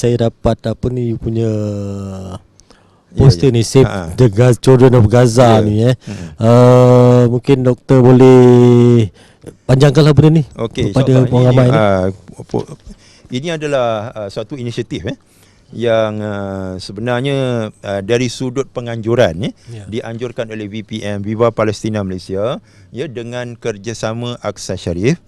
saya dapat apa ni punya poster ni, Save the Children of Gaza ni mungkin doktor boleh panjangkanlah benda ni kepada orang ramai ni. Ini adalah suatu inisiatif yang sebenarnya dari sudut penganjuran dianjurkan oleh VPM, Viva Palestina Malaysia, dengan kerjasama Aqsa Sharif.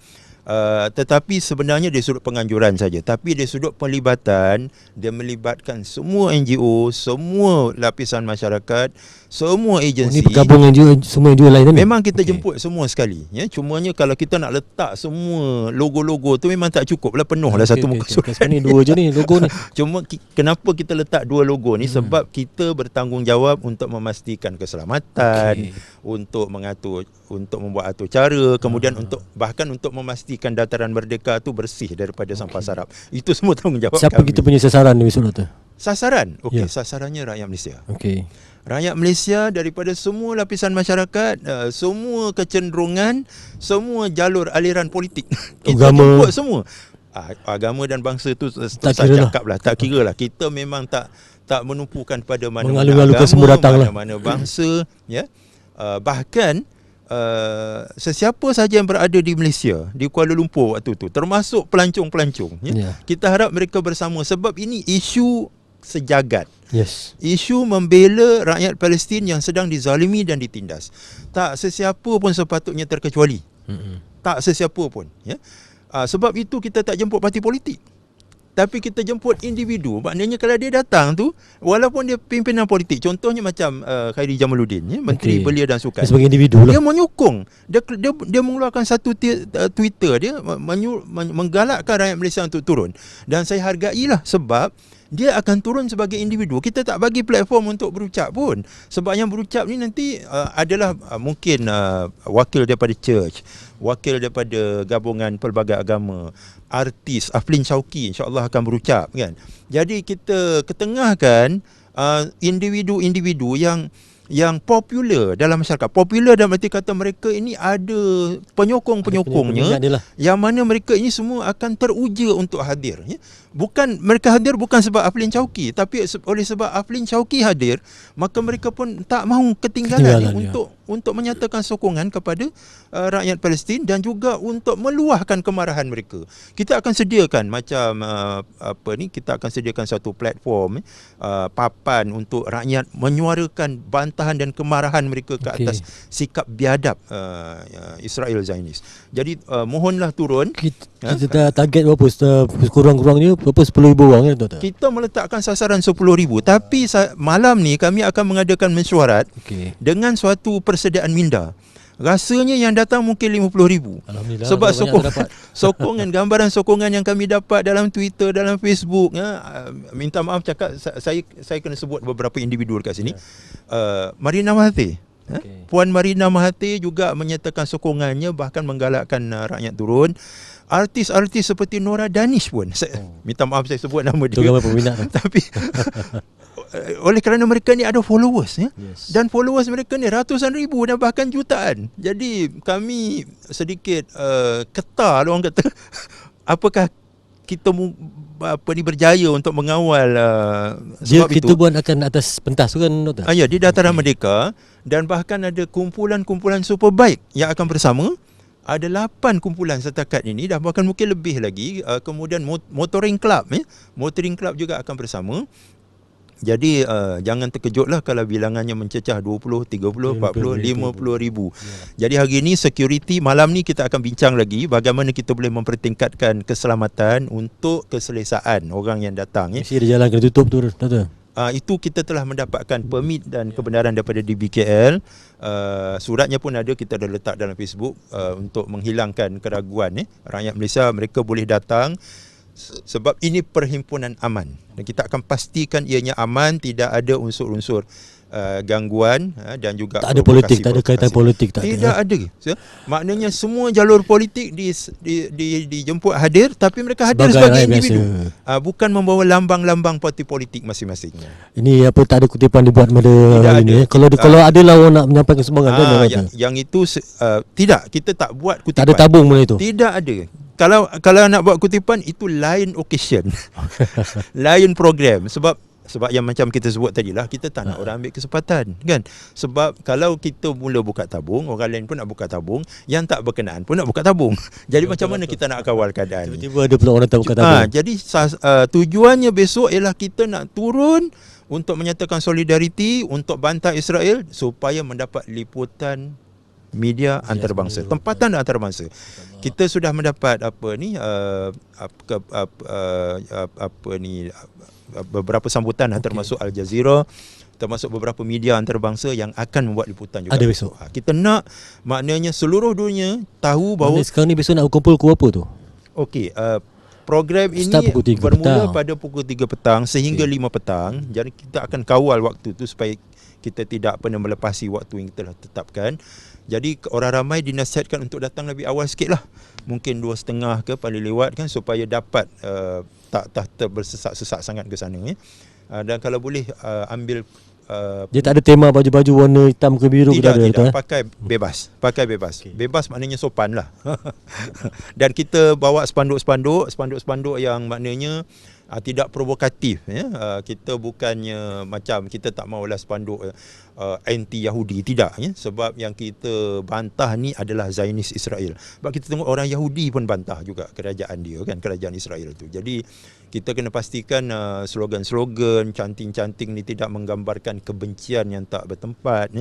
Tetapi sebenarnya dari sudut penganjuran saja, tapi dari sudut pelibatan, dia melibatkan semua NGO, semua lapisan masyarakat, semua agensi. Ini pergabungan juga semua NGO lain ni. Memang kita jemput semua sekali, cumanya kalau kita nak letak semua logo-logo tu memang tak cukup lah, penuh lah satu muka surat. Ni dua je ni logo ni. Cuma kenapa kita letak dua logo ni? Sebab kita bertanggungjawab untuk memastikan keselamatan, untuk mengatur, untuk membuat atur cara, kemudian untuk bahkan untuk memastikan dataran merdeka tu bersih daripada sampah sarap. Itu semua tanggungjawab Siapa kami. kita punya sasaran ni besok tu? Sasaran? Sasarannya rakyat Malaysia. Rakyat Malaysia daripada semua lapisan masyarakat, semua kecenderungan, semua jalur aliran politik. Kita jemput semua. Agama dan bangsa tu tak saya cakap lah, tak kira lah. Kita memang tak menumpukan pada mana-mana agama, mana-mana bangsa, bahkan sesiapa sahaja yang berada di Malaysia, di Kuala Lumpur waktu tu, termasuk pelancong-pelancong, kita harap mereka bersama, sebab ini isu sejagat. Isu membela rakyat Palestin yang sedang dizalimi dan ditindas. Tak sesiapa pun sepatutnya terkecuali. Tak sesiapa pun, sebab itu kita tak jemput parti politik, tapi kita jemput individu. Maknanya kalau dia datang tu, walaupun dia pimpinan politik, contohnya macam Khairi Jamaluddin, Menteri Belia dan Sukan, sebagai individu lah, dia menyokong, dia mengeluarkan satu Twitter dia menggalakkan rakyat Malaysia untuk turun, dan saya hargailah sebab dia akan turun sebagai individu. Kita tak bagi platform untuk berucap pun, sebab yang berucap ni nanti adalah mungkin wakil daripada church, wakil daripada gabungan pelbagai agama, artis. Aflin Shauki insya-Allah akan berucap, kan. Jadi kita ketengahkan individu-individu yang popular dalam masyarakat. Popular dalam arti kata mereka ini ada penyokong-penyokongnya, yang mana mereka ini semua akan teruja untuk hadir. Bukan mereka hadir bukan sebab Aflin Shauki, tapi oleh sebab Aflin Shauki hadir, maka mereka pun tak mahu ketinggalan untuk menyatakan sokongan kepada rakyat Palestin, dan juga untuk meluahkan kemarahan mereka. Kita akan sediakan macam kita akan sediakan satu platform, papan untuk rakyat menyuarakan bantahan dan kemarahan mereka ke atas sikap biadab Israel Zionis. Jadi mohonlah turun. Kita dah target berapa? Kurang-kurangnya berapa? 10,000 orang kan, Tuan? Kita meletakkan sasaran 10,000, tapi malam ni kami akan mengadakan mesyuarat dengan suatu persediaan minda. Rasanya yang datang mungkin 50,000. Sebab sokongan, gambaran sokongan yang kami dapat dalam Twitter, dalam Facebook, minta maaf cakap, saya kena sebut beberapa individu dekat sini. Marina Mahathir, Puan Marina Mahathir juga menyatakan sokongannya, bahkan menggalakkan rakyat turun. Artis-artis seperti Nora Danish pun, minta maaf saya sebut nama dia, tapi oleh kerana mereka ni ada followers, dan followers mereka ni ratusan ribu dan bahkan jutaan. Jadi kami sedikit ketar, orang kata, apakah kita berjaya untuk mengawal sebab kita buat akan atas pentas tu kan, Doktor? Ya, di dataran merdeka, dan bahkan ada kumpulan-kumpulan Superbike yang akan bersama. Ada 8 kumpulan setakat ini, dan bahkan mungkin lebih lagi. Kemudian motoring club, motoring club juga akan bersama. Jadi jangan terkejutlah kalau bilangannya mencecah 20, 30, 40, 50 ribu. Jadi hari ini security, malam ni kita akan bincang lagi bagaimana kita boleh mempertingkatkan keselamatan untuk keselesaan orang yang datang. Mesti ada jalan kena tutup tu, Doktor? Itu kita telah mendapatkan permit dan kebenaran daripada DBKL. Suratnya pun ada, kita dah letak dalam Facebook, untuk menghilangkan keraguan. Rakyat Malaysia, mereka boleh datang sebab ini perhimpunan aman, dan kita akan pastikan ianya aman, tidak ada unsur-unsur gangguan, dan juga tak ada politik, tak ada kaitan politik, tidak ada. Maknanya semua jalur politik dijemput hadir, tapi mereka hadir sebagai individu, bukan membawa lambang-lambang parti politik masing-masing. Ini tak ada kutipan dibuat pada ini. Kalau ada lah orang nak menyampaikan sumbangan, yang itu tidak, kita tak buat kutipan. Tak ada tabung mana itu? Tidak ada. kalau nak buat kutipan itu lain occasion. Lain program, sebab yang macam kita sebut tadi lah, kita tak nak orang ambil kesempatan kan. Sebab kalau kita mula buka tabung, orang lain pun nak buka tabung, yang tak berkenaan pun nak buka tabung. Jadi macam mana kita nak kawal keadaan ni? Tiba-tiba ada pula orang tak buka tabung. Jadi tujuannya besok ialah kita nak turun untuk menyatakan solidariti, untuk bantah Israel supaya mendapat liputan media antarabangsa, tempatan antarabangsa. Kita sudah mendapat beberapa sambutan termasuk Al Jazeera, termasuk beberapa media antarabangsa yang akan membuat liputan juga. Ada besok. Kita nak maknanya seluruh dunia tahu bahawa sekarang ni besok nak berkumpul pukul apa tu? Okey, program ini bermula pada pukul 3 petang sehingga 5 petang. Jadi kita akan kawal waktu tu supaya kita tidak pernah melepasi waktu yang telah tetapkan. Jadi orang ramai dinasihatkan untuk datang lebih awal sikit lah. Mungkin 2.30 ke paling lewat kan, supaya dapat tak terbersesak-sesak sangat ke sana. Dan kalau boleh ambil dia tak ada tema baju-baju warna hitam ke biru? Tidak. Pakai bebas. Bebas maknanya sopan lah. Dan kita bawa spanduk yang maknanya tidak provokatif. Kita bukannya macam kita tak maulah spanduk anti Yahudi, tidak. Sebab yang kita bantah ni adalah Zionis Israel. Sebab kita tengok orang Yahudi pun bantah juga kerajaan dia kan, kerajaan Israel tu. Jadi kita kena pastikan slogan-slogan canting-canting ni tidak menggambarkan kebencian yang tak bertempat,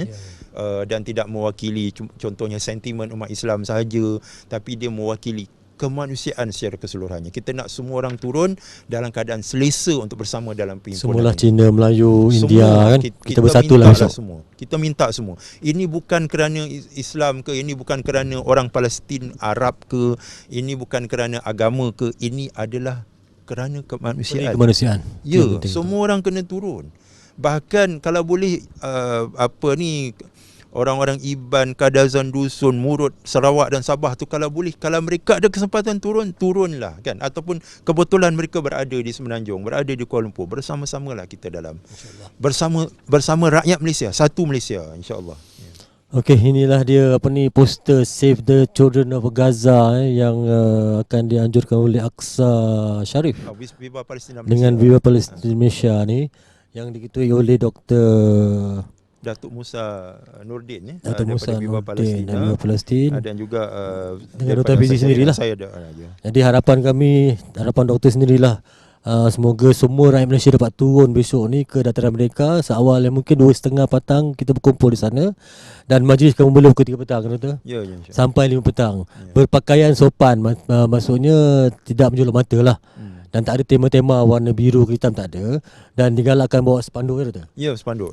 dan tidak mewakili contohnya sentimen umat Islam sahaja, tapi dia mewakili kemanusiaan secara keseluruhannya. Kita nak semua orang turun dalam keadaan selesa untuk bersama dalam perhimpunan. Semualah Cina, Melayu, India kan. Kita bersatulah semua. Kita minta semua. Ini bukan kerana Islam ke, ini bukan kerana orang Palestin, Arab ke, ini bukan kerana agama ke, ini adalah kerana kemanusiaan. Ya, semua orang kena turun. Bahkan kalau boleh orang-orang Iban, Kadazan, Dusun, Murut, Sarawak dan Sabah tu, kalau boleh, kalau mereka ada kesempatan turunlah kan. Ataupun kebetulan mereka berada di Semenanjung, berada di Kuala Lumpur, bersama-samalah kita dalam bersama rakyat Malaysia, satu Malaysia, insya-Allah. Okey, inilah dia poster Save the Children of Gaza yang akan dianjurkan oleh Aqsa Sharif. Viva Palestina Malaysia. Dengan Viva Palestina Malaysia ni yang diketuai oleh Dr. Datuk Musa Nordin Datuk Musa Viva Palestin dan juga dengan Dr. Fizi sendirilah. Jadi harapan doktor sendirilah, semoga semua rakyat Malaysia dapat turun besok ni ke dataran mereka. Seawal yang mungkin 2.30 petang kita berkumpul di sana, dan majlis akan bermula pukul 3 petang kata. Sampai 5 petang. Berpakaian sopan, maksudnya tidak menjolok mata lah. Dan tak ada tema-tema warna biru ke hitam, tak ada. Dan digalakkan bawa spanduk ke tak? Ya, spanduk.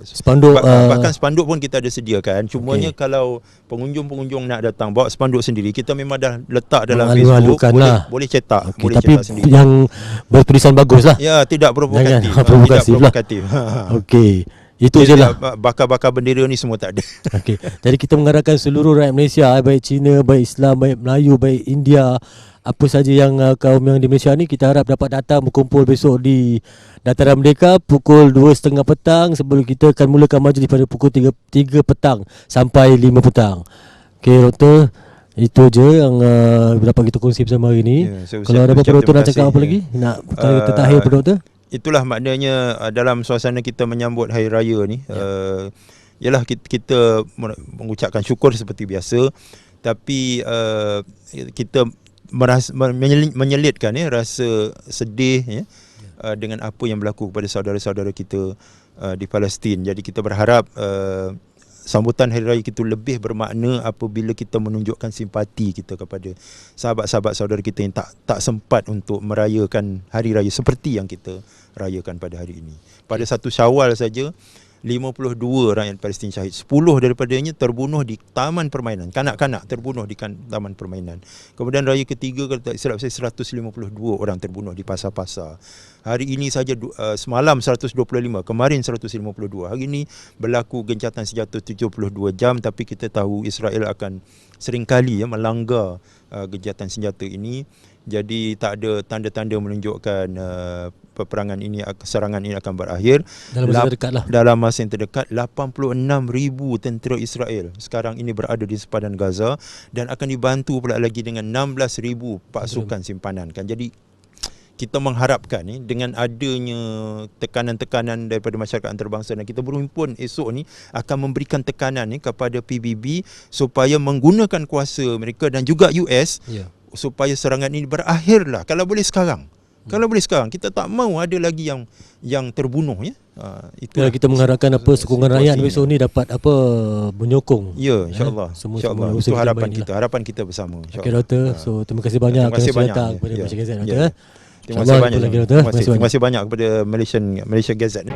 Bahkan spanduk pun kita ada sediakan. Cumanya kalau pengunjung-pengunjung nak datang bawa spanduk sendiri, kita memang dah letak dalam Facebook. Boleh cetak. Boleh tapi cetak sendiri. Yang bertulisan bagus lah. Ya, tidak provokatif. Tidak provokatif. Okey. Itu je lah. Bakar-bakar bendera ni semua tak ada. Okey. Jadi kita mengharapkan seluruh rakyat Malaysia, baik Cina, baik Islam, baik Melayu, baik India, apa saja yang kaum yang di Malaysia ni, kita harap dapat datang berkumpul besok di Dataran Merdeka pukul 2.30 petang, sebelum kita akan mulakan majlis pada pukul 3 petang sampai 5 petang. Okey doktor, itu je yang dapat kita kongsi bersama hari ni. Kalau ada apa-apa doktor nak cakap apa lagi? Nak terakhir apa doktor? Itulah maknanya dalam suasana kita menyambut Hari Raya ni, ialah kita mengucapkan syukur seperti biasa, tapi kita menyelitkan rasa sedih dengan apa yang berlaku kepada saudara-saudara kita di Palestin. Jadi kita berharap sambutan Hari Raya kita lebih bermakna apabila kita menunjukkan simpati kita kepada sahabat-sahabat saudara kita yang tak sempat untuk merayakan Hari Raya seperti yang kita rayakan pada hari ini. Pada 1 Syawal saja 52 rakyat Palestin syahid. 10 daripadanya terbunuh di taman permainan. Kanak-kanak terbunuh di taman permainan. Kemudian raya ketiga, kalau tak silap saya, 152 orang terbunuh di pasar-pasar. Hari ini saja semalam 125, kemarin 152. Hari ini berlaku gencatan senjata 72 jam, tapi kita tahu Israel akan seringkali melanggar gencatan senjata ini. Jadi tak ada tanda-tanda menunjukkan peperangan ini, serangan ini akan berakhir Dalam masa terdekat lah. dalam masa yang terdekat. 86,000 tentera Israel sekarang ini berada di sepadan Gaza dan akan dibantu pula lagi dengan 16,000 pasukan simpanan kan. Jadi kita mengharapkan ni dengan adanya tekanan-tekanan daripada masyarakat antarabangsa, dan kita berhimpun esok ni akan memberikan tekanan ni kepada PBB supaya menggunakan kuasa mereka dan juga US supaya serangan ini berakhirlah kalau boleh sekarang. Kalau boleh sekarang, kita tak mahu ada lagi yang terbunuh ya. Kalau kita mengharapkan apa sokongan rakyat besok ni dapat apa menyokong. Ya, insya-Allah. Semua Insya-Allah. Itu harapan kita bersama. Okey doktor. So terima kasih banyak kerana datang kepada Malaysia Gazette doktor. Terima kasih banyak. Terima kasih banyak kepada Malaysia Gazette.